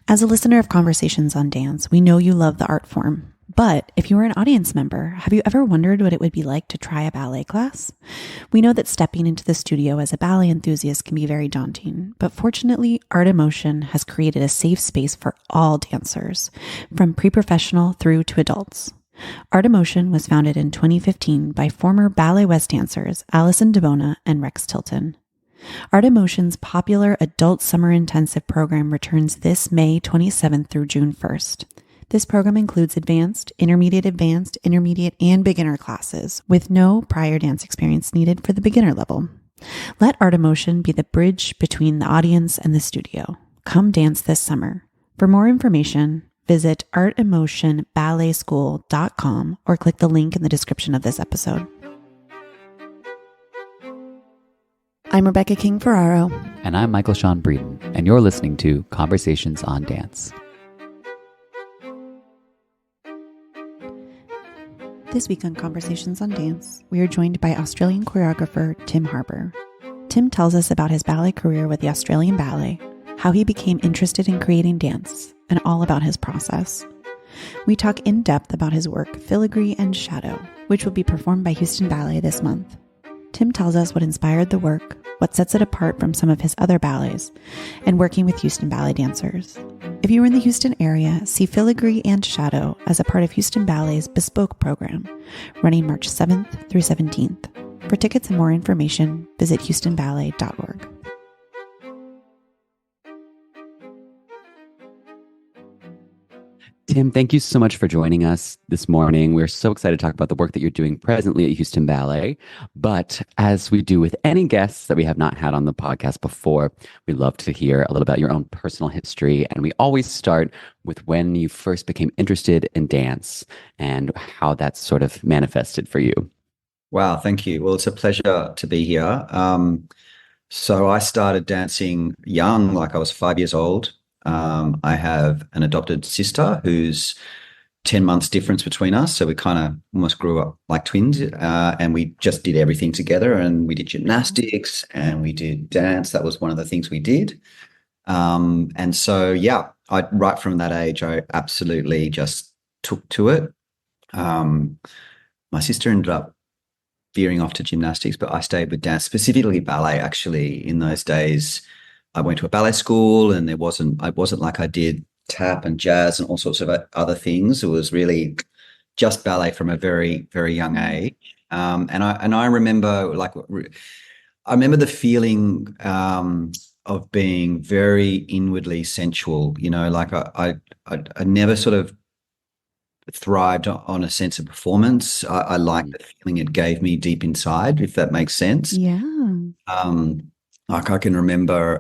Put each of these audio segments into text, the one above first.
As a listener of Conversations on Dance, we know you love the art form. But if you were an audience member, have you ever wondered what it would be like to try a ballet class? We know that stepping into the studio as a ballet enthusiast can be very daunting, but fortunately, Art in Motion has created a safe space for all dancers, from pre-professional through to adults. Art in Motion was founded in 2015 by former Ballet West dancers Alison DeBona and Rex Tilton. Art in Motion's popular adult summer intensive program returns this May 27th through June 1st. This program includes advanced, intermediate, and beginner classes with no prior dance experience needed for the beginner level. Let Art in Motion be the bridge between the audience and the studio. Come dance this summer. For more information, visit artinmotionballetschool.com or click the link in the description of this episode. I'm Rebecca King-Ferraro. And I'm Michael Sean Breeden, and you're listening to Conversations on Dance. This week on Conversations on Dance, we are joined by Australian choreographer Tim Harbour. Tim tells us about his ballet career with the Australian Ballet, how he became interested in creating dance, and all about his process. We talk in depth about his work, Filigree and Shadow, which will be performed by Houston Ballet this month. Tim tells us what inspired the work, what sets it apart from some of his other ballets, and working with Houston Ballet dancers. If you are in the Houston area, see Filigree and Shadow as a part of Houston Ballet's Bespoke program, running March 7th through 17th. For tickets and more information, visit houstonballet.org. Tim, thank you so much for joining us this morning. We're so excited to talk about the work that you're doing presently at Houston Ballet. But as we do with any guests that we have not had on the podcast before, we love to hear a little about your own personal history. And we always start with when you first became interested in dance and how that sort of manifested for you. Wow, thank you. Well, it's a pleasure to be here. So I started dancing young, like I was 5 years old. I have an adopted sister who's 10 months difference between us. So we kind of almost grew up like twins, and we just did everything together, and we did gymnastics and we did dance. That was one of the things we did. And so, yeah, right from that age, I absolutely just took to it. My sister ended up veering off to gymnastics, but I stayed with dance, specifically ballet. Actually, in those days, I went to a ballet school, and I wasn't like I did tap and jazz and all sorts of other things. It was really just ballet from a very, very young age. And I remember the feeling of being very inwardly sensual. You know, like I never sort of thrived on a sense of performance. I liked the feeling it gave me deep inside, if that makes sense. Yeah. Like I can remember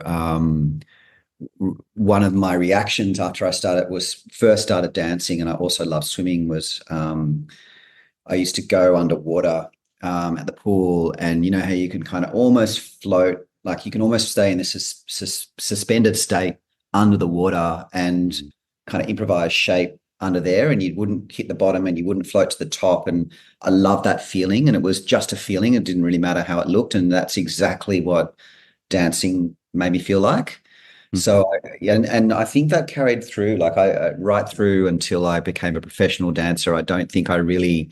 one of my reactions after I first started dancing, and I also loved swimming, was I used to go underwater at the pool, and you know how you can kind of almost float, like you can almost stay in this suspended state under the water and kind of improvise shape under there, and you wouldn't hit the bottom and you wouldn't float to the top. And I love that feeling, and it was just a feeling. It didn't really matter how it looked, and that's exactly what dancing made me feel like. So, and I think that carried through, like right through until I became a professional dancer. I don't think I really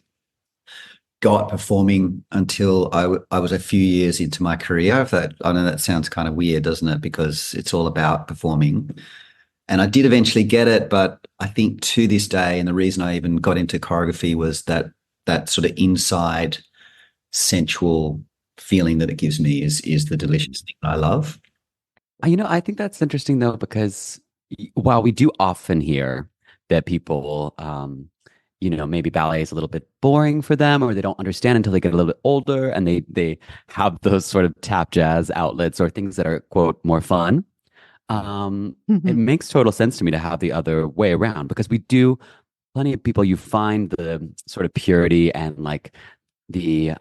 got performing until I was a few years into my career. I know that sounds kind of weird, doesn't it? Because it's all about performing. And I did eventually get it, but I think to this day, and the reason I even got into choreography was that sort of inside sensual feeling that it gives me is the delicious thing that I love. You know, I think that's interesting, though, because while we do often hear that people, maybe ballet is a little bit boring for them, or they don't understand until they get a little bit older, and they have those sort of tap jazz outlets or things that are, quote, more fun. It makes total sense to me to have the other way around, because we do plenty of people, you find the sort of purity and like the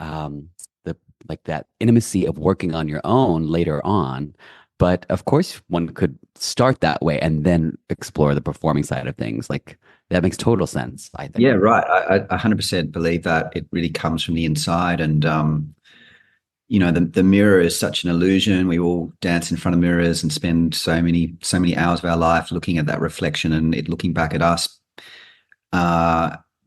like that intimacy of working on your own later on. But of course, one could start that way and then explore the performing side of things. Like that makes total sense, I think. Yeah, right. I 100% believe that it really comes from the inside. And the mirror is such an illusion. We all dance in front of mirrors and spend so many hours of our life looking at that reflection and it looking back at us.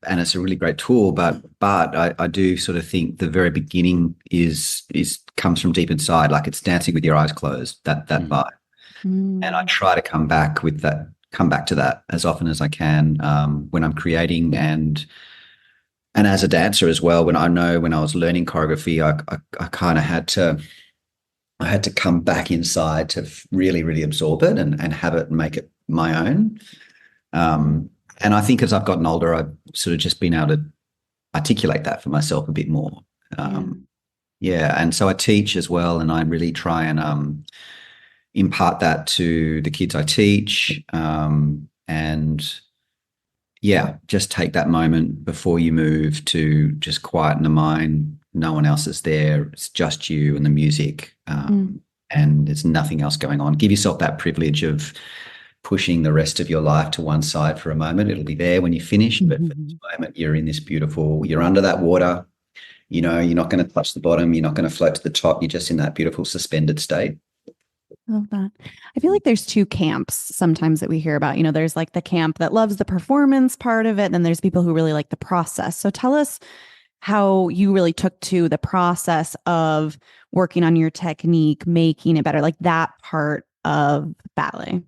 And it's a really great tool, but I do sort of think the very beginning is comes from deep inside, like it's dancing with your eyes closed, that vibe. And I try to come back to that as often as I can when I'm creating and as a dancer as well. When I was learning choreography, I kind of had to come back inside to really, really absorb it and have it and make it my own. And I think as I've gotten older, I've sort of just been able to articulate that for myself a bit more. And so I teach as well, and I really try and impart that to the kids I teach. Just take that moment before you move to just quieten the mind. No one else is there. It's just you and the music, and there's nothing else going on. Give yourself that privilege of pushing the rest of your life to one side for a moment. It'll be there when you finish, but for this moment, you're in this beautiful, you're under that water, you're not going to touch the bottom, you're not going to float to the top, you're just in that beautiful suspended state. Love that. I feel like there's two camps sometimes that we hear about. There's like the camp that loves the performance part of it, and then there's people who really like the process. So tell us how you really took to the process of working on your technique, making it better, like that part of ballet.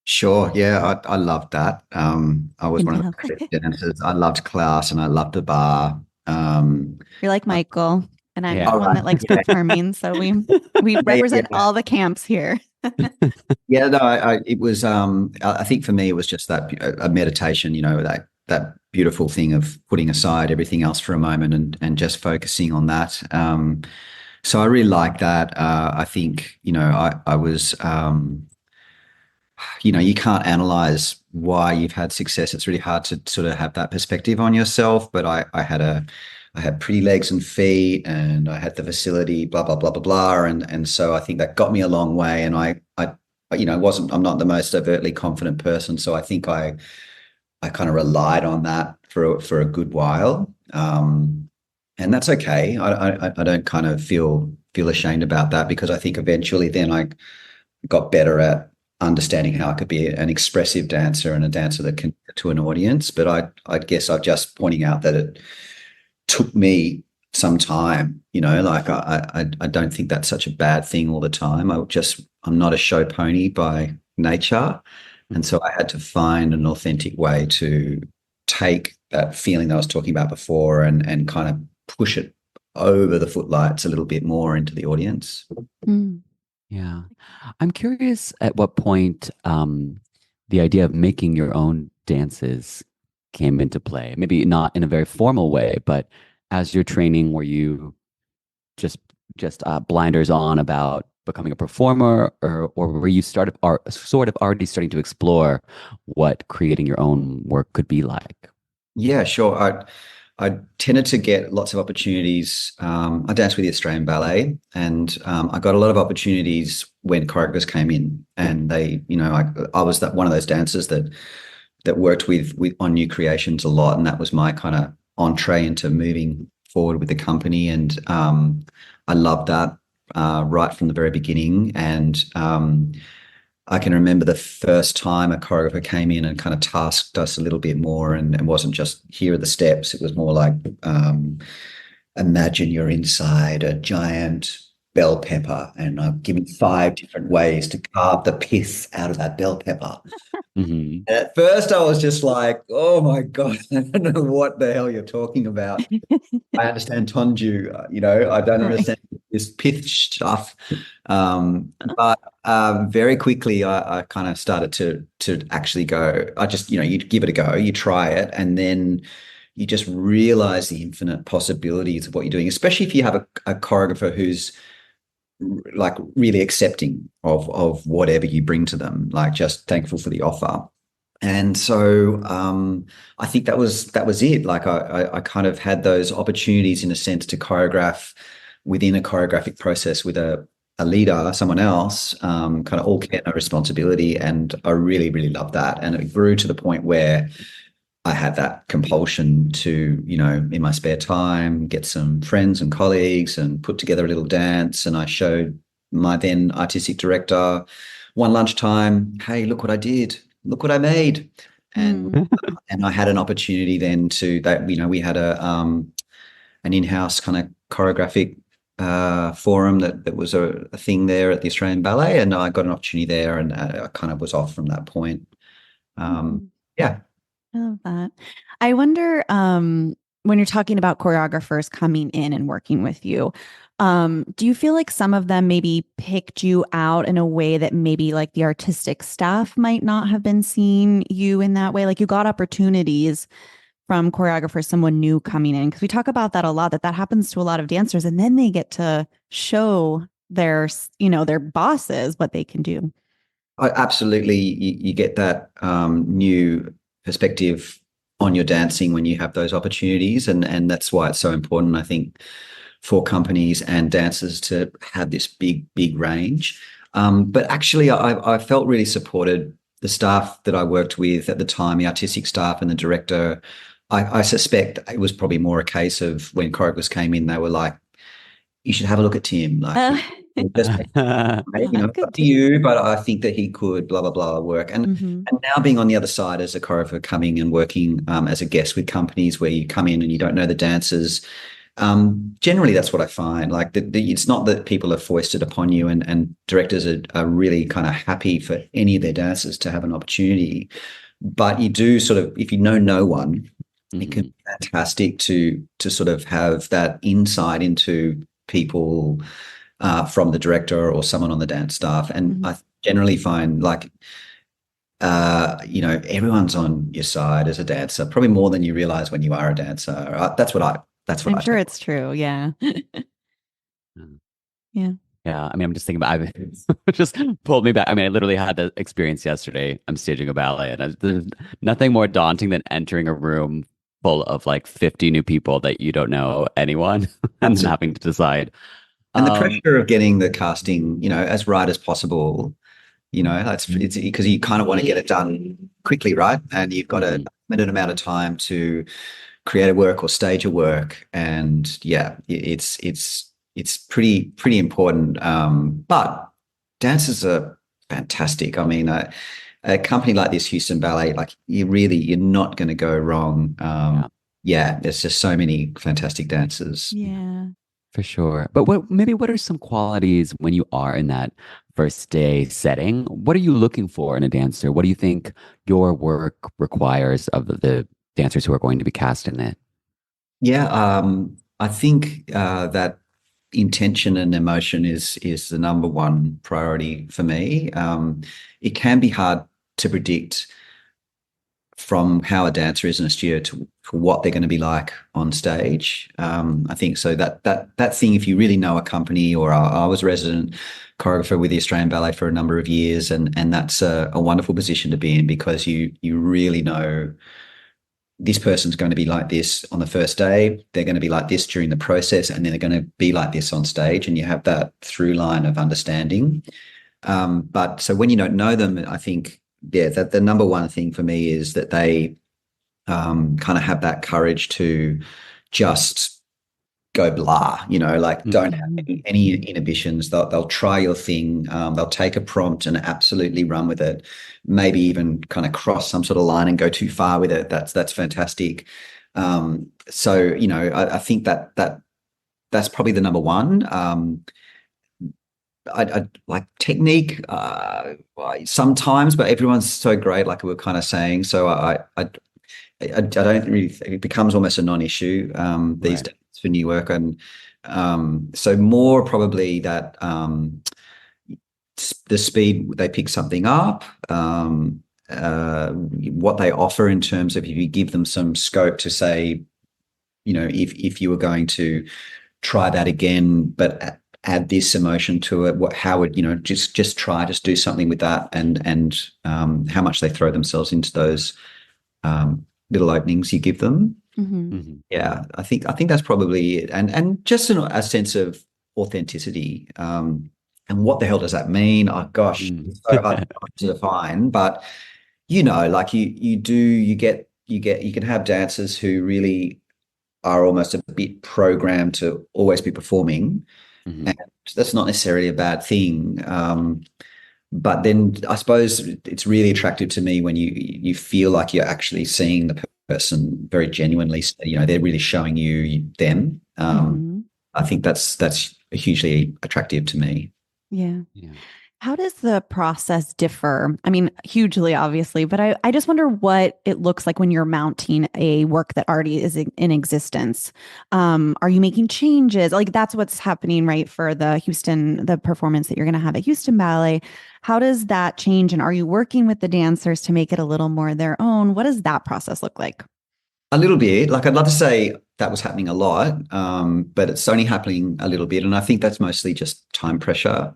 Sure. Yeah, I loved that. I was one of the best dancers. I loved class and I loved the bar. You're like Michael, and I'm the one that likes performing. So we represent all the camps here. It was. I think for me, it was just that a meditation. That beautiful thing of putting aside everything else for a moment and just focusing on that. So I really like that. I think I was. You can't analyze why you've had success. It's really hard to sort of have that perspective on yourself. But I had pretty legs and feet, and I had the facility, blah blah blah blah blah, and so I think that got me a long way. And I'm not the most overtly confident person, so I think I kind of relied on that for a good while, and that's okay. I don't kind of feel ashamed about that, because I think eventually then I got better at understanding how I could be an expressive dancer and a dancer that can get to an audience. But I guess I'm just pointing out that it took me some time, like I don't think that's such a bad thing all the time. I'm not a show pony by nature. And so I had to find an authentic way to take that feeling that I was talking about before and kind of push it over the footlights a little bit more into the audience. Yeah. I'm curious at what point the idea of making your own dances came into play. Maybe not in a very formal way, but as you're training, were you just blinders on about becoming a performer, or were you sort of already starting to explore what creating your own work could be like? Yeah, sure. I tended to get lots of opportunities. I danced with the Australian Ballet, and I got a lot of opportunities when choreographers came in, and they, I was one of those dancers that worked with on new creations a lot, and that was my kind of entree into moving forward with the company, and I loved that right from the very beginning. And I can remember the first time a choreographer came in and kind of tasked us a little bit more, and it wasn't just here are the steps. It was more like imagine you're inside a giant bell pepper, and I've given 5 different ways to carve the pith out of that bell pepper. And at first I was just like, oh my God, I don't know what the hell you're talking about. I understand Tonju, I don't understand this pith stuff. But very quickly I kind of started to actually go, you give it a go, you try it, and then you just realize the infinite possibilities of what you're doing, especially if you have a choreographer who's like really accepting of whatever you bring to them, like just thankful for the offer. And so I think that was it. Like I kind of had those opportunities in a sense to choreograph within a choreographic process with a leader, someone else, kind of all care, no responsibility. And I really, really loved that. And it grew to the point where I had that compulsion to, in my spare time, get some friends and colleagues and put together a little dance. And I showed my then artistic director one lunchtime, hey, look what I did, look what I made. And and I had an opportunity then we had an in-house kind of choreographic forum that was a thing there at the Australian Ballet, and I got an opportunity there, and I kind of was off from that point. Yeah. I love that. I wonder, when you're talking about choreographers coming in and working with you, do you feel like some of them maybe picked you out in a way that maybe like the artistic staff might not have been seeing you in that way? Like you got opportunities from choreographers, someone new coming in, because we talk about that a lot, that happens to a lot of dancers, and then they get to show their bosses what they can do. Absolutely, you get that new perspective on your dancing when you have those opportunities, and that's why it's so important, I think, for companies and dancers to have this big range. But actually, I felt really supported. The staff that I worked with at the time, the artistic staff and the director, I suspect it was probably more a case of when choreographers came in, they were like, you should have a look at Tim. Like, just, it's up to you, but I think that he could blah, blah, blah work. And now being on the other side as a choreographer, coming and working as a guest with companies where you come in and you don't know the dancers, generally that's what I find. Like it's not that people are foisted upon you, and directors are really kind of happy for any of their dancers to have an opportunity. But you do sort of, if you know no one, it can be fantastic to sort of have that insight into people from the director or someone on the dance staff. And I generally find like, everyone's on your side as a dancer, probably more than you realize when you are a dancer. I'm sure it's true. Yeah. Yeah. Yeah. I mean, I'm just thinking about, it just pulled me back. I mean, I literally had the experience yesterday. I'm staging a ballet, and there's nothing more daunting than entering a room full of like 50 new people that you don't know anyone and then having to decide. And the pressure of getting the casting, as right as possible, it's because you kind of want to get it done quickly, right? And you've got a limited amount of time to create a work or stage a work. And yeah, it's pretty important. But dancers are fantastic. I mean, a company like this, Houston Ballet, like you're not going to go wrong. Yeah, there's just so many fantastic dancers. Yeah. For sure. But what are some qualities when you are in that first day setting? What are you looking for in a dancer? What do you think your work requires of the dancers who are going to be cast in it? Yeah, I think that intention and emotion is the number one priority for me. It can be hard to predict from how a dancer is in a studio to what they're going to be like on stage. I think so that thing, if you really know a company, or I was a resident choreographer with the Australian Ballet for a number of years, and that's a wonderful position to be in, because you really know this person's going to be like this on the first day, they're going to be like this during the process, and then they're going to be like this on stage, and you have that through line of understanding. But so when you don't know them, I think, yeah, that the number one thing for me is that they kind of have that courage to just go blah, don't have any inhibitions. They'll try your thing. They'll take a prompt and absolutely run with it. Maybe even kind of cross some sort of line and go too far with it. That's fantastic. So I think that's probably the number one. I like technique sometimes, but everyone's so great, like we were kind of saying. So I don't really, it becomes almost a non-issue these days for new work. And so more probably that the speed they pick something up, what they offer in terms of, if you give them some scope to say, if you were going to try that again, but add this emotion to it, how would just do something with that, and how much they throw themselves into those little openings you give them. Yeah, I think that's probably it. And just a sense of authenticity. And what the hell does that mean? Oh gosh, it's so hard to define. But like you get you can have dancers who really are almost a bit programmed to always be performing, Mhm. and that's not necessarily a bad thing. But then I suppose it's really attractive to me when you feel like you're actually seeing the person very genuinely. You know, they're really showing you them. Mhm. I think that's hugely attractive to me. Yeah. Yeah. How does the process differ? I mean, hugely, obviously, but I just wonder what it looks like when you're mounting a work that already is in existence. Are you making changes? Like that's what's happening, right? For the performance that you're going to have at Houston Ballet. How does that change? And are you working with the dancers to make it a little more their own? What does that process look like? A little bit. Like I'd love to say that was happening a lot, but it's only happening a little bit, and I think that's mostly just time pressure.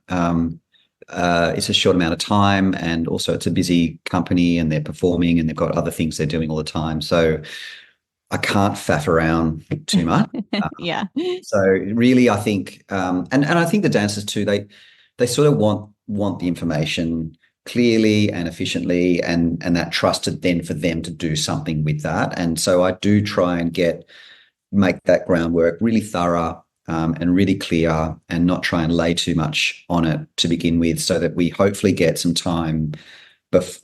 It's a short amount of time, and also it's a busy company, and they're performing, and they've got other things they're doing all the time. So I can't faff around too much. Yeah. So really, I think, and I think the dancers too, they sort of want the information clearly and efficiently, and that trusted then for them to do something with that. And so I do try and make that groundwork really thorough, and really clear, and not try and lay too much on it to begin with, so that we hopefully get some time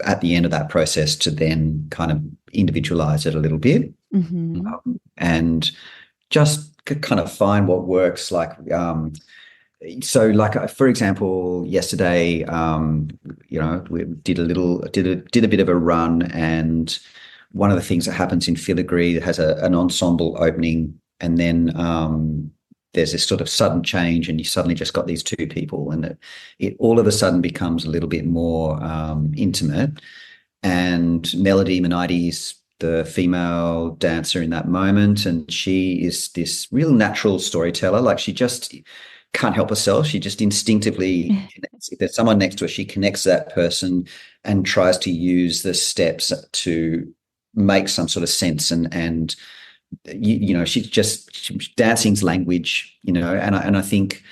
at the end of that process to then kind of individualize it a little bit, Hmm. and just kind of find what works. So like for example, yesterday, we did a bit of a run, and one of the things that happens in Filigree has an ensemble opening, and then there's this sort of sudden change, and you suddenly just got these two people, and it all of a sudden becomes a little bit more intimate. And Melody Menides, the female dancer in that moment, and she is this real natural storyteller. Like she just can't help herself. She just instinctively connects. If there's someone next to her, she connects to that person and tries to use the steps to make some sort of sense. And dancing's language, and I think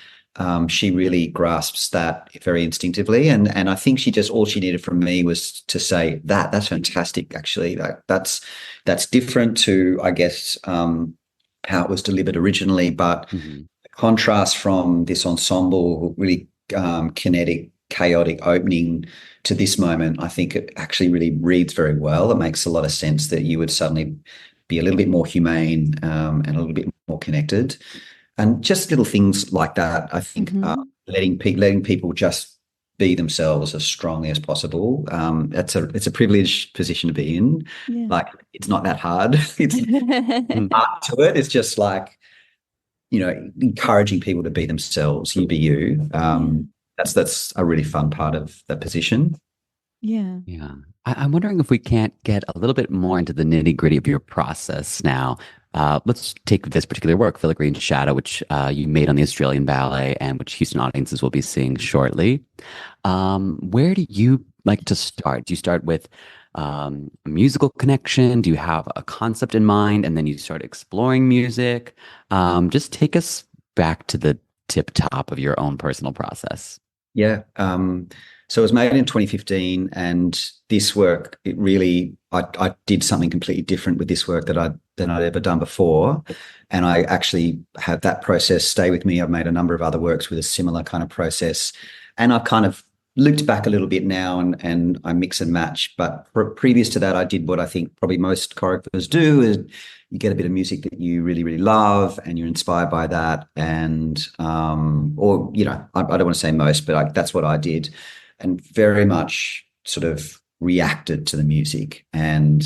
she really grasps that very instinctively. And I think all she needed from me was to say that's fantastic. Actually, that's different to, I guess, how it was delivered originally, but Mhm. the contrast from this ensemble, really kinetic, chaotic opening to this moment, I think it actually really reads very well. It makes a lot of sense that you would suddenly be a little bit more humane, and a little bit more connected, and just little things like that. I think Hmm. letting people just be themselves as strongly as possible. It's a privileged position to be in. Yeah. Like it's not that hard. It's Mhm. art to it. It's just like, encouraging people to be themselves. You be you. Yeah. That's a really fun part of the position. Yeah. Yeah. I'm wondering if we can't get a little bit more into the nitty gritty of your process now. Let's take this particular work, Filigree and Shadow, which you made on the Australian Ballet and which Houston audiences will be seeing shortly. Where do you like to start? Do you start with a musical connection? Do you have a concept in mind and then you start exploring music? Just take us back to the tip top of your own personal process. Yeah. So it was made in 2015, and this work, I did something completely different with this work than I'd ever done before. And I actually had that process stay with me. I've made a number of other works with a similar kind of process. And I've kind of looked back a little bit now, and I mix and match. But previous to that, I did what I think probably most choreographers do, is you get a bit of music that you really, really love, and you're inspired by that. And, I don't want to say most, but that's what I did, and very much sort of reacted to the music. And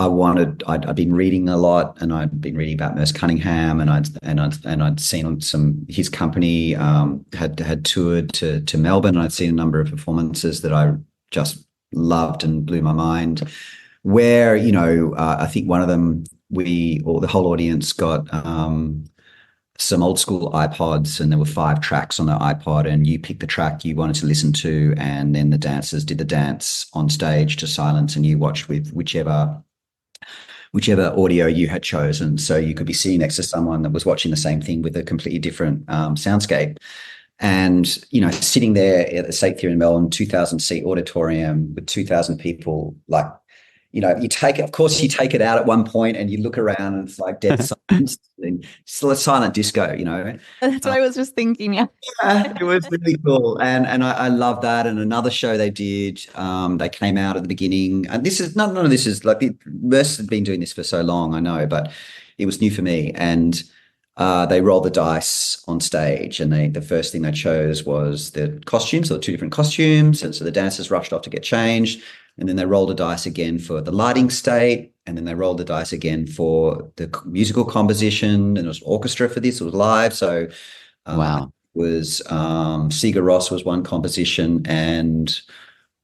I'd been reading a lot, and I'd been reading about Merce Cunningham, and I'd seen his company had toured to Melbourne, and I'd seen a number of performances that I just loved and blew my mind. Where, I think one of them, the whole audience got some old school iPods, and there were 5 tracks on the iPod, and you picked the track you wanted to listen to, and then the dancers did the dance on stage to silence, and you watched with whichever audio you had chosen. So you could be sitting next to someone that was watching the same thing with a completely different soundscape. And, sitting there at the State Theatre in Melbourne, 2,000 seat auditorium with 2,000 people, like you take it, of course, you take it out at one point and you look around and it's like dead silence and still a silent disco, That's what I was just thinking. Yeah. Yeah, it was really cool, and I love that. And another show they did, they came out at the beginning, and this is none of this is like Merce had been doing this for so long, I know, but it was new for me. And they rolled the dice on stage, and the first thing they chose was the costumes. So the two different costumes, and so the dancers rushed off to get changed, and then they rolled a dice again for the lighting state, and then they rolled the dice again for the musical composition, and it was orchestra for this. It was live, so. Wow. Was Sigur Rós was one composition, and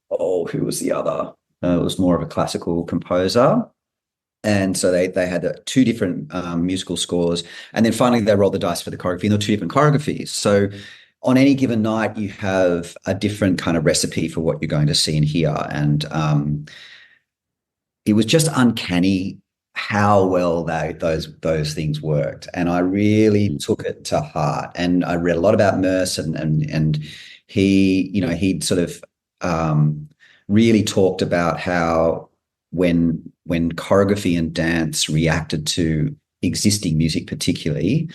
who was the other? It was more of a classical composer, and so they had two different musical scores, and then finally they rolled the dice for the choreography, and there were two different choreographies. So on any given night, you have a different kind of recipe for what you're going to see and hear, and it was just uncanny how well those things worked, and I really took it to heart. And I read a lot about Merce, and he'd sort of really talked about how when choreography and dance reacted to existing music, particularly,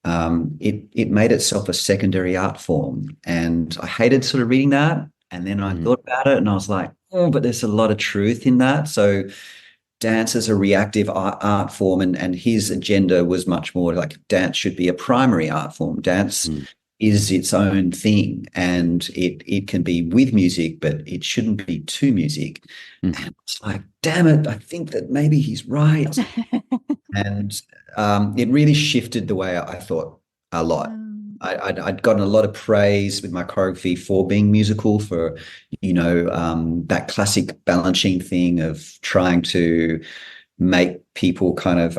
it made itself a secondary art form. And I hated sort of reading that, and then I thought about it, and I was like, oh, but there's a lot of truth in that. So dance as a reactive art form, and his agenda was much more like dance should be a primary art form. Dance is its own thing, and it can be with music, but it shouldn't be to music. And it's like, damn it, I think that maybe he's right. And it really shifted the way I thought a lot. I'd gotten a lot of praise with my choreography for being musical, for that classic balancing thing of trying to make people kind of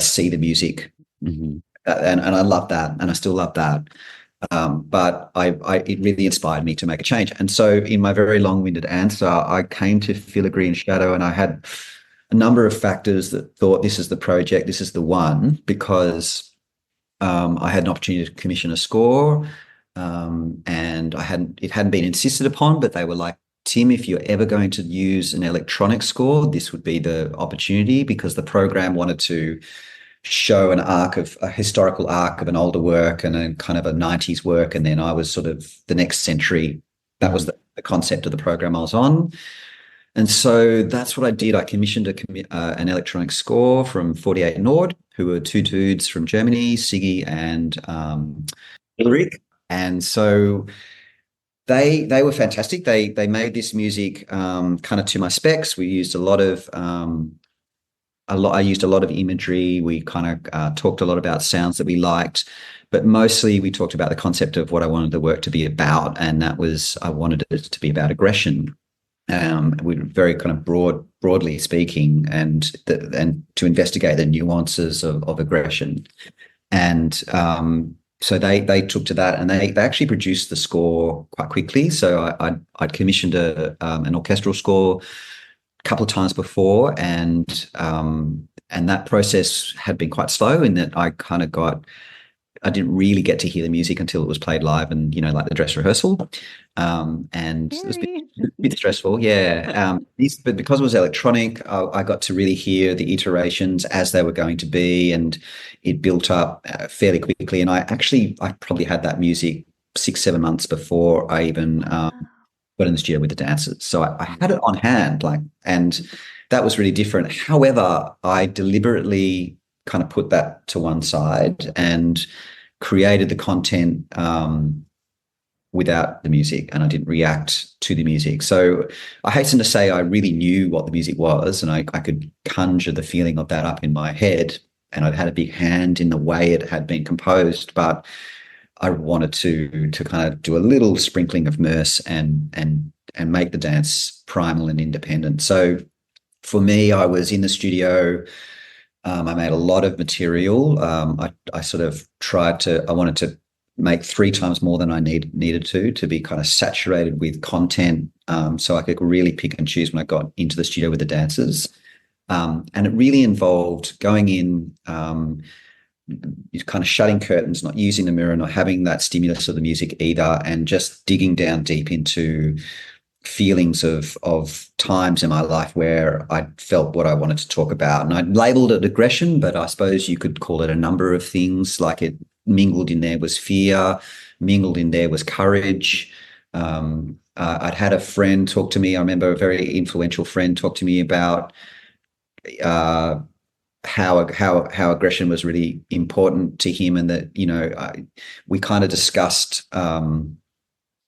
see the music, and I love that, and I still love that. But it really inspired me to make a change. And so in my very long-winded answer, I came to Filigree and Shadow, and I had a number of factors that thought this is the project, this is the one, because I had an opportunity to commission a score, and it hadn't been insisted upon, but they were like, Tim, if you're ever going to use an electronic score, this would be the opportunity, because the program wanted to show a historical arc of an older work and a kind of a 90s work. And then I was sort of the next century. That was the concept of the program I was on. And so that's what I did. I commissioned an electronic score from 48 Nord, who were two dudes from Germany, Siggy and Ulrich. And so they were fantastic. They made this music kind of to my specs. We used I used a lot of imagery. We kind of talked a lot about sounds that we liked, but mostly we talked about the concept of what I wanted the work to be about, and that was I wanted it to be about aggression. We were very kind of broadly speaking, and to investigate the nuances of aggression. And so they took to that, and they actually produced the score quite quickly. So I'd commissioned an orchestral score a couple of times before, and that process had been quite slow in that I didn't really get to hear the music until it was played live, and like the dress rehearsal, and it was a bit stressful, yeah. But because it was electronic, I got to really hear the iterations as they were going to be, and it built up fairly quickly. And I probably had that music 6-7 months before I even got in the studio with the dancers. So I had it on hand, and that was really different. However, I deliberately kind of put that to one side and created the content without the music, and I didn't react to the music. So I hasten to say I really knew what the music was, and I could conjure the feeling of that up in my head, and I'd had a big hand in the way it had been composed, but I wanted to kind of do a little sprinkling of Merce and make the dance primal and independent. So for me, I was in the studio. I made a lot of material. I sort of I wanted to make 3 times more than I needed to be kind of saturated with content, so I could really pick and choose when I got into the studio with the dancers. And it really involved going in, kind of shutting curtains, not using the mirror, not having that stimulus of the music either, and just digging down deep into feelings of times in my life where I felt what I wanted to talk about. And I labeled it aggression, but I suppose you could call it a number of things. Like, it mingled in there was fear, mingled in there was courage. I'd had a friend talk to me. I remember a very influential friend talk to me about how aggression was really important to him, and that, we kind of discussed through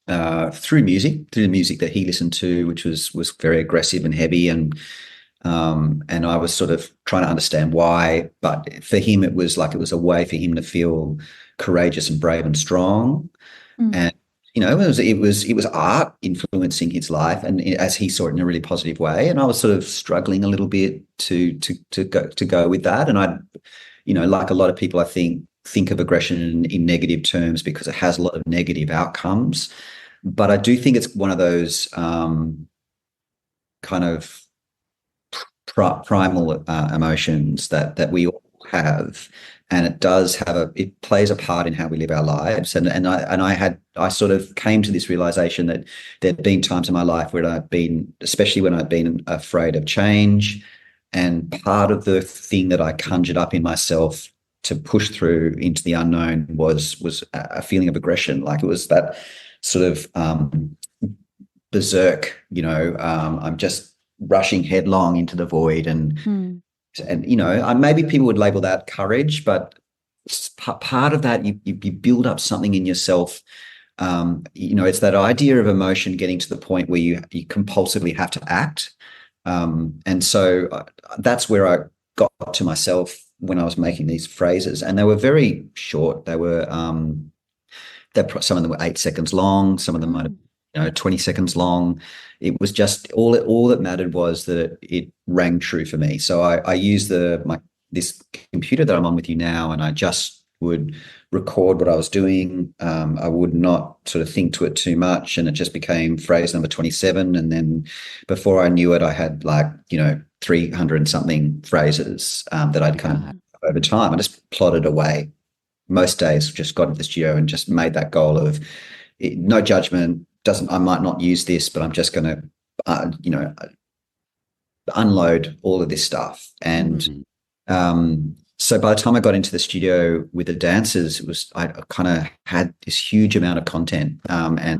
the music that he listened to, which was very aggressive and heavy, and I was sort of trying to understand why. But for him, it was a way for him to feel courageous and brave and strong. And it was art influencing his life, and as he saw it, in a really positive way. And I was sort of struggling a little bit to go with that. And I, like a lot of people, I think of aggression in negative terms because it has a lot of negative outcomes. But I do think it's one of those kind of primal emotions that we all have, and it plays a part in how we live our lives. And I sort of came to this realization that there'd been times in my life where especially when I'd been afraid of change, and part of the thing that I conjured up in myself to push through into the unknown was a feeling of aggression. Like, it was that sort of berserk, I'm just rushing headlong into the void, and maybe people would label that courage, but part of that, you build up something in yourself. It's that idea of emotion getting to the point where you compulsively have to act. And so that's where I got to myself when I was making these phrases, and they were very short. They were some of them were 8 seconds long, some of them might have 20 seconds long. It was just all that mattered was that it rang true for me. So I used this computer that I'm on with you now, and I just would record what I was doing. I would not sort of think to it too much, and it just became phrase number 27. And then before I knew it, I had 300 and something phrases that I'd kind of over time. I just plotted away. Most days just got into the studio and just made that goal of no judgment. I might not use this, but I'm just going to, unload all of this stuff. And so by the time I got into the studio with the dancers, I kind of had this huge amount of content. And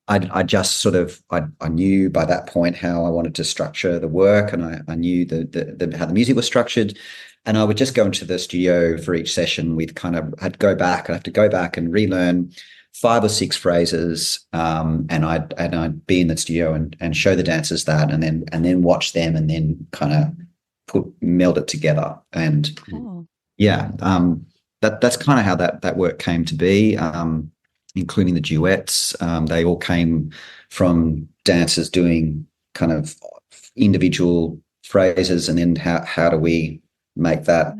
I just sort of, I knew by that point how I wanted to structure the work, and I knew how the music was structured. And I would just go into the studio for each session with I'd have to go back and relearn 5 or 6 phrases, and I'd be in the studio and show the dancers that, and then watch them, and then kind of meld it together. And that's kind of how that work came to be, including the duets. They all came from dancers doing kind of individual phrases, and then how do we make that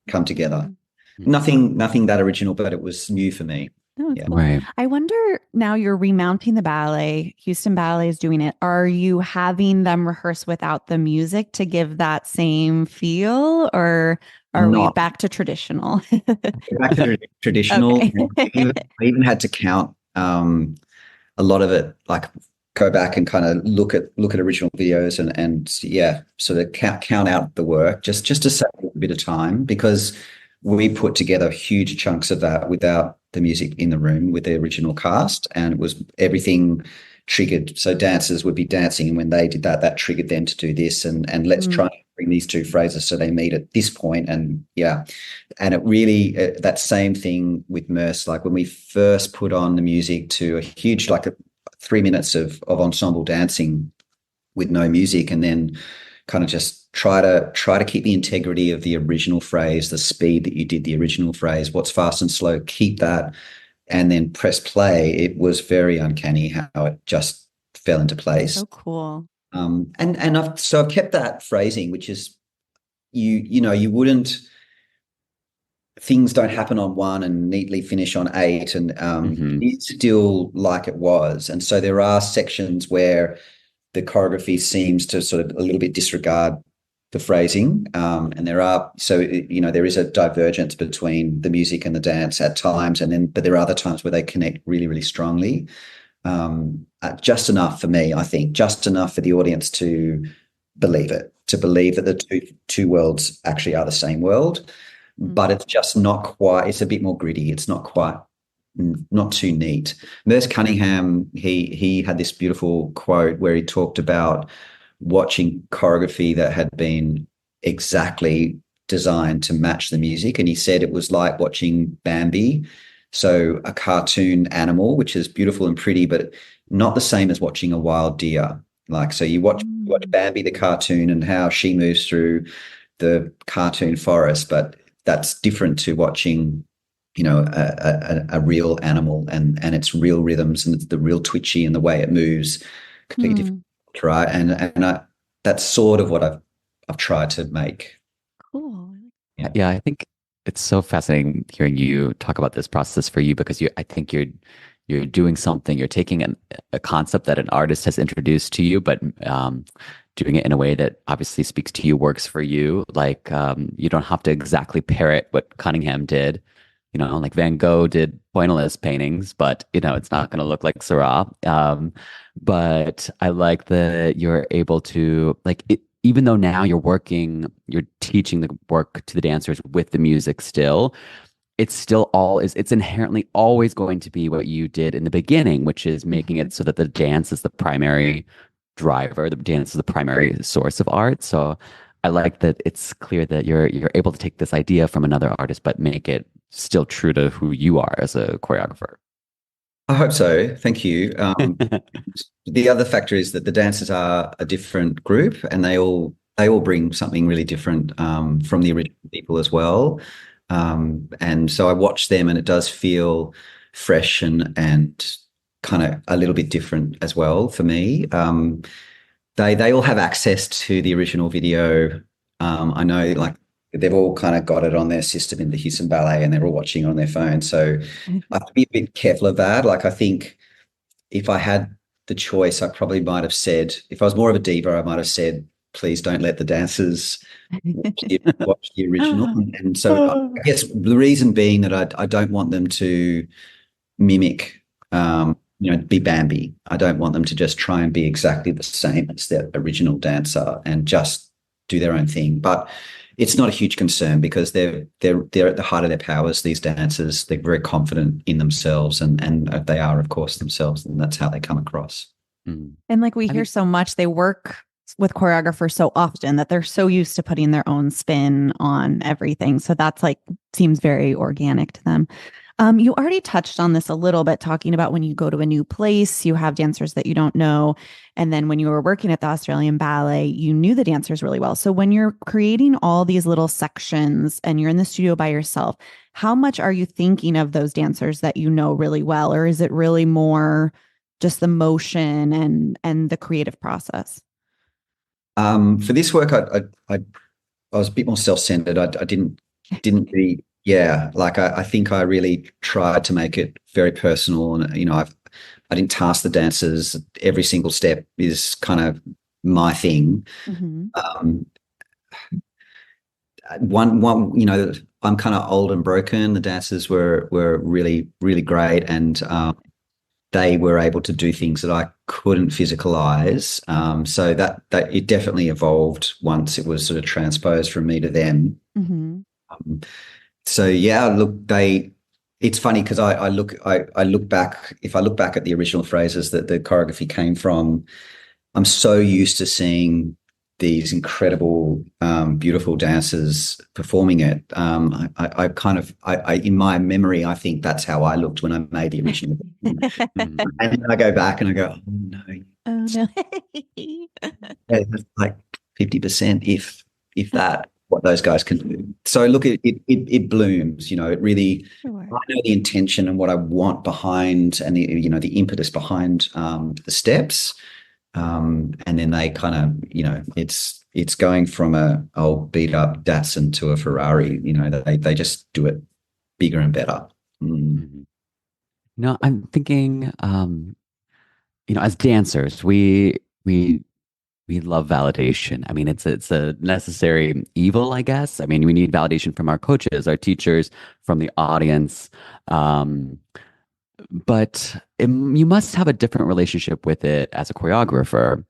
come together? Nothing that original, but it was new for me. Oh, cool. Right. I wonder, now you're remounting the ballet, Houston Ballet is doing it. Are you having them rehearse without the music to give that same feel, or are we back to traditional? Back to traditional. Okay. I even had to count a lot of it, go back and kind of look at original videos and sort of count out the work just to save a bit of time, because we put together huge chunks of that without the music in the room with the original cast, and it was everything triggered. So dancers would be dancing, and when they did that triggered them to do this, and let's try and bring these 2 phrases so they meet at this point. And it really that same thing with Merce. Like, when we first put on the music to a huge 3 minutes of ensemble dancing with no music, and then kind of just try to keep the integrity of the original phrase, the speed that you did the original phrase, what's fast and slow, keep that, and then press play. It was very uncanny how it just fell into place. So cool. And I've kept that phrasing, which is you wouldn't, things don't happen on 1 and neatly finish on 8, and it's still like it was. And so there are sections where the choreography seems to sort of a little bit disregard the phrasing, and there is a divergence between the music and the dance at times, but there are other times where they connect really, really strongly. just enough for me, I think, just enough for the audience to believe it, to believe that the two worlds actually are the same world, but it's just not quite. It's a bit more gritty. It's not quite, not too neat. There's Cunningham. He had this beautiful quote where he talked about watching choreography that had been exactly designed to match the music, and he said it was like watching Bambi, so a cartoon animal, which is beautiful and pretty, but not the same as watching a wild deer. Like, so you watch Bambi the cartoon and how she moves through the cartoon forest, but that's different to watching, you know, a real animal and its real rhythms and the real twitchy and the way it moves, completely different, right? And that's sort of what I've tried to make. Cool. Yeah, I think it's so fascinating hearing you talk about this process for you, because I think you're doing something. You're taking a concept that an artist has introduced to you, but doing it in a way that obviously speaks to you, works for you. Like, you don't have to exactly parrot what Cunningham did. You know, like Van Gogh did pointillist paintings, but you know, it's not going to look like Seurat. But I like that you're able to, like, it, even though now you're teaching the work to the dancers with the music still, it's still it's inherently always going to be what you did in the beginning, which is making it so that the dance is the primary driver, the dance is the primary source of art. So I like that it's clear that you're able to take this idea from another artist, but make it still true to who you are as a choreographer. I hope so. Thank you. The other factor is that the dancers are a different group, and they all bring something really different from the original people as well. And so I watch them, and it does feel fresh and kind of a little bit different as well for me. They all have access to the original video. I know, like, they've all kind of got it on their system in the Houston Ballet, and they're all watching on their phone. So I have to be a bit careful of that. Like, I think if I had the choice, I probably might have said, if I was more of a diva, I might have said, please don't let the dancers watch the original. And so I guess the reason being that I don't want them to mimic, be Bambi. I don't want them to just try and be exactly the same as their original dancer and just do their own thing. But it's not a huge concern, because they're at the height of their powers, these dancers. They're very confident in themselves, and they are, of course, themselves, and that's how they come across. And like we hear so much, they work with choreographers so often that they're so used to putting their own spin on everything. So that's like seems very organic to them. You already touched on this a little bit, talking about when you go to a new place, you have dancers that you don't know. And then when you were working at the Australian Ballet, you knew the dancers really well. So when you're creating all these little sections and you're in the studio by yourself, how much are you thinking of those dancers that you know really well? Or is it really more just the motion and the creative process? For this work, I was a bit more self-centered. I didn't really, yeah, like I think I really tried to make it very personal, and I didn't task the dancers. Every single step is kind of my thing. One, I'm kind of old and broken. The dancers were really, really great, and they were able to do things that I couldn't physicalize. So that it definitely evolved once it was sort of transposed from me to them. So yeah, look, it's funny because I look back, if I look back at the original phrases that the choreography came from, I'm so used to seeing these incredible, beautiful dancers performing it. I kind of, in my memory, I think that's how I looked when I made the original. And then I go back and I go, oh no, it's like 50%, if that, what those guys can do. So look, it blooms. It really. Sure. I know the intention and what I want behind, and the impetus behind the steps. And then they kind of, it's going from a old beat up Datsun to a Ferrari. They just do it bigger and better. No, I'm thinking, as dancers, we love validation. I mean, it's a necessary evil, I guess. I mean, we need validation from our coaches, our teachers, from the audience. but you must have a different relationship with it as a choreographer.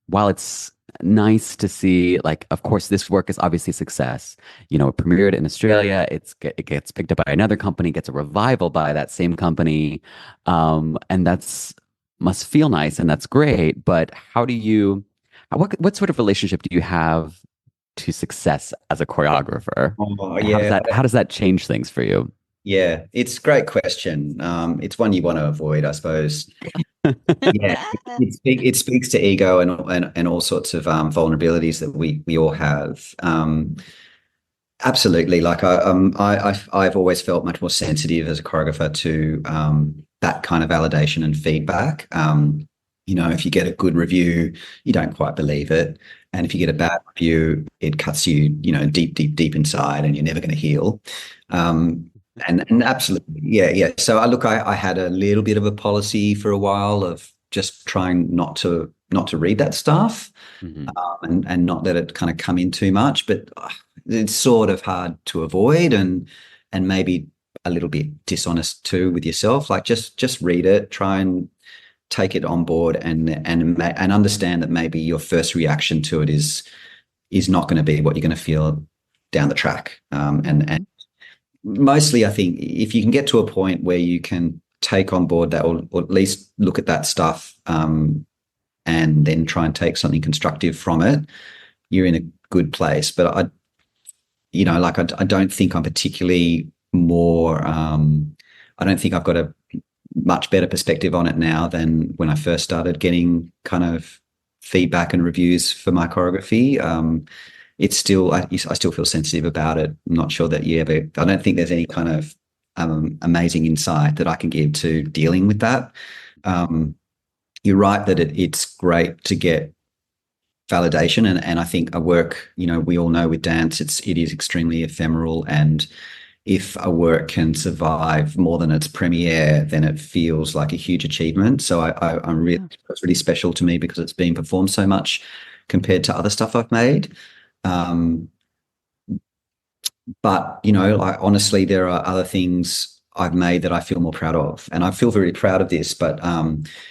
While it's nice to see, like, of course, this work is obviously a success. You know, it premiered in Australia. It gets picked up by another company, gets a revival by that same company, and that's must feel nice, and that's great. But what sort of relationship do you have to success as a choreographer? Oh, And yeah. how does that change things for you? Yeah, it's a great question. It's one you want to avoid, I suppose. Yeah, it speaks to ego and all sorts of vulnerabilities that we all have. Absolutely. Like I've always felt much more sensitive as a choreographer to that kind of validation and feedback. You know, if you get a good review, you don't quite believe it, and if you get a bad review, it cuts you, you know, deep, deep, deep inside, and you're never going to heal. Um, and absolutely, yeah, yeah. So I had a little bit of a policy for a while of just trying not to read that stuff, Mhm. and not let it kind of come in too much. But it's sort of hard to avoid, and maybe a little bit dishonest too with yourself. Like just read it, try and take it on board, and understand that maybe your first reaction to it is not going to be what you're going to feel down the track. And mostly, I think if you can get to a point where you can take on board that, or at least look at that stuff, and then try and take something constructive from it, you're in a good place. But I don't think I'm particularly more. I don't think I've got a much better perspective on it now than when I first started getting kind of feedback and reviews for my choreography. It's still, I still feel sensitive about it. I'm not sure that you ever, I don't think there's any kind of amazing insight that I can give to dealing with that. Um, you're right that it's great to get validation, and I think a work, you know, we all know with dance, it is extremely ephemeral, and if a work can survive more than its premiere, then it feels like a huge achievement. So I'm really, it's really special to me because it's been performed so much compared to other stuff I've made. Um, but you know, like honestly, there are other things I've made that I feel more proud of, and I feel very proud of this. But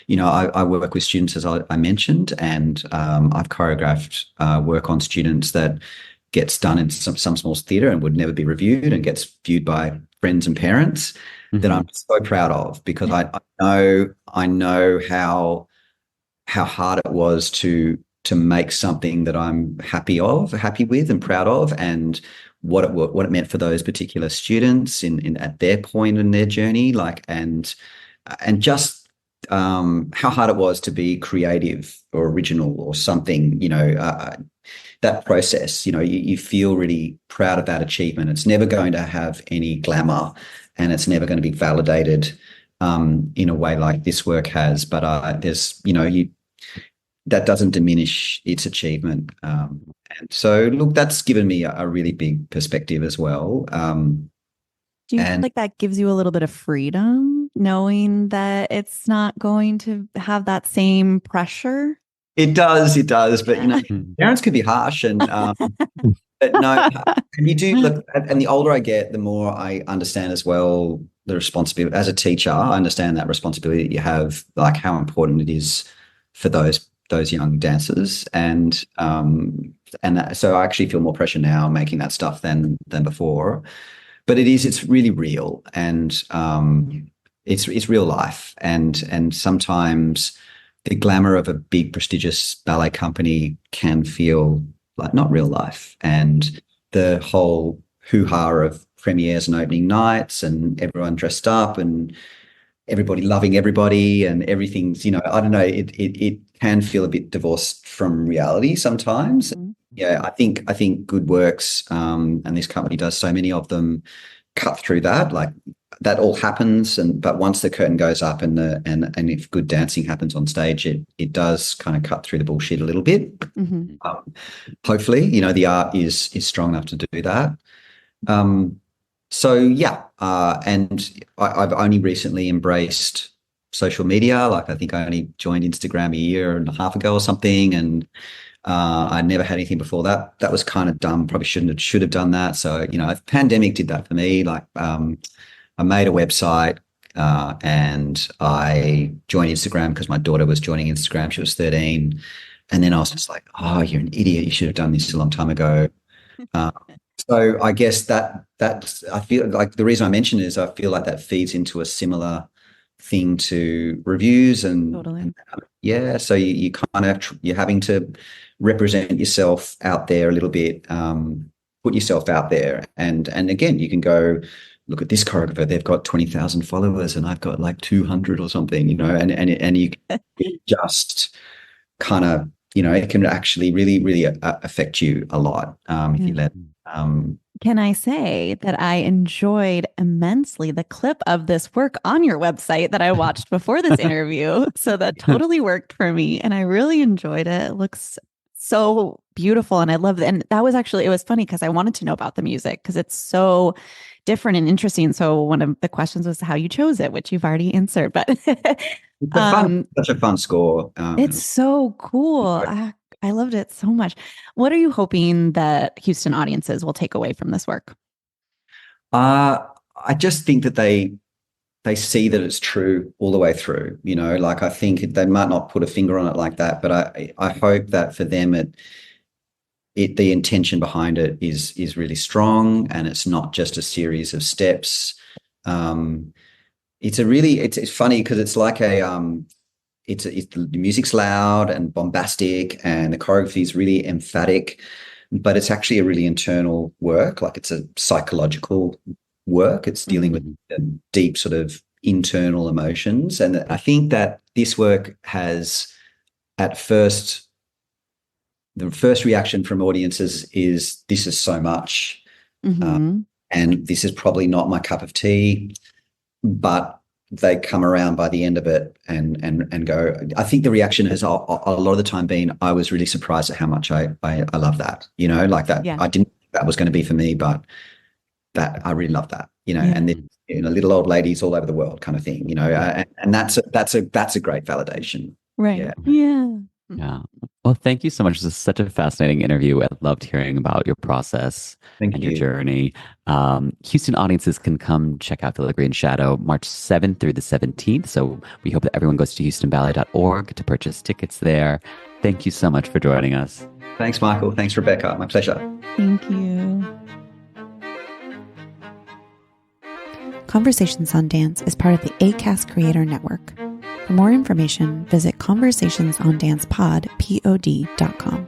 you know, I work with students, as I mentioned, and I've choreographed work on students that gets done in some small theatre and would never be reviewed, and gets viewed by friends and parents, that Mhm. I'm so proud of, because I know how hard it was to make something that I'm happy with, and proud of, and what it meant for those particular students in at their point in their journey, like, and just how hard it was to be creative or original or something, you know. That process, you know, you feel really proud of that achievement. It's never going to have any glamour, and it's never going to be validated in a way like this work has. But there's, you know, that doesn't diminish its achievement. And so, look, that's given me a really big perspective as well. Do you feel And like that gives you a little bit of freedom, knowing that it's not going to have that same pressure? it does. But you know, Mhm. parents can be harsh, and but no, and you do look. And the older I get, the more I understand as well the responsibility as a teacher. I understand that responsibility that you have, like how important it is for those young dancers, so I actually feel more pressure now making that stuff than before. But it's really real, and it's real life, and sometimes the glamour of a big prestigious ballet company can feel like not real life, and the whole hoo-ha of premieres and opening nights and everyone dressed up and everybody loving everybody and everything's, you know, I don't know, it can feel a bit divorced from reality sometimes. Mhm. Yeah, I think good works, and this company does so many of them, cut through that. Like that all happens, and but once the curtain goes up, and if good dancing happens on stage, it does kind of cut through the bullshit a little bit. Mhm. Um, hopefully, you know, the art is strong enough to do that. Um, so yeah, and I've only recently embraced social media. Like I think I only joined Instagram a year and a half ago or something, and I never had anything before that. That was kind of dumb. Probably should have done that. So you know, pandemic did that for me. Like I made a website, and I joined Instagram because my daughter was joining Instagram. She was 13. And then I was just like, oh, you're an idiot. You should have done this a long time ago. Uh, so I guess that I feel like the reason I mention it is I feel like that feeds into a similar thing to reviews Totally. yeah. So you kind of you're having to represent yourself out there a little bit, put yourself out there, and again, you can go look at this choreographer. They've got 20,000 followers, and I've got like 200 or something, and you just kind of it can actually really affect you a lot if you let. Can I say that I enjoyed immensely the clip of this work on your website that I watched before this interview? So that totally worked for me. And I really enjoyed it. It looks so beautiful. And I love it. And that was actually, it was funny because I wanted to know about the music because it's so different and interesting. So one of the questions was how you chose it, which you've already answered. But such a fun score. It's so cool. I loved it so much. What are you hoping that Houston audiences will take away from this work? I just think that they see that it's true all the way through. Like I think they might not put a finger on it like that, but I hope that for them the intention behind it is really strong, and it's not just a series of steps. It's funny because it's like the music's loud and bombastic, and the choreography is really emphatic, but it's actually a really internal work. Like it's a psychological work. It's dealing with deep sort of internal emotions, and I think that this work has, at first, the first reaction from audiences is this is so much, and this is probably not my cup of tea, but they come around by the end of it and go. I think the reaction has a lot of the time been, I was really surprised at how much I love that, like that. Yeah. I didn't think that was going to be for me, but that I really love that, and then little old ladies all over the world kind of thing, and that's a great validation. Right. Yeah. Yeah. Well, thank you so much. This is such a fascinating interview. I loved hearing about your process and your journey. Houston audiences can come check out Filigree and Shadow March 7th through the 17th. So we hope that everyone goes to houstonballet.org to purchase tickets there. Thank you so much for joining us. Thanks, Michael. Thanks, Rebecca. My pleasure. Thank you. Conversations on Dance is part of the ACAST Creator Network. For more information, visit conversationsondancepod.com.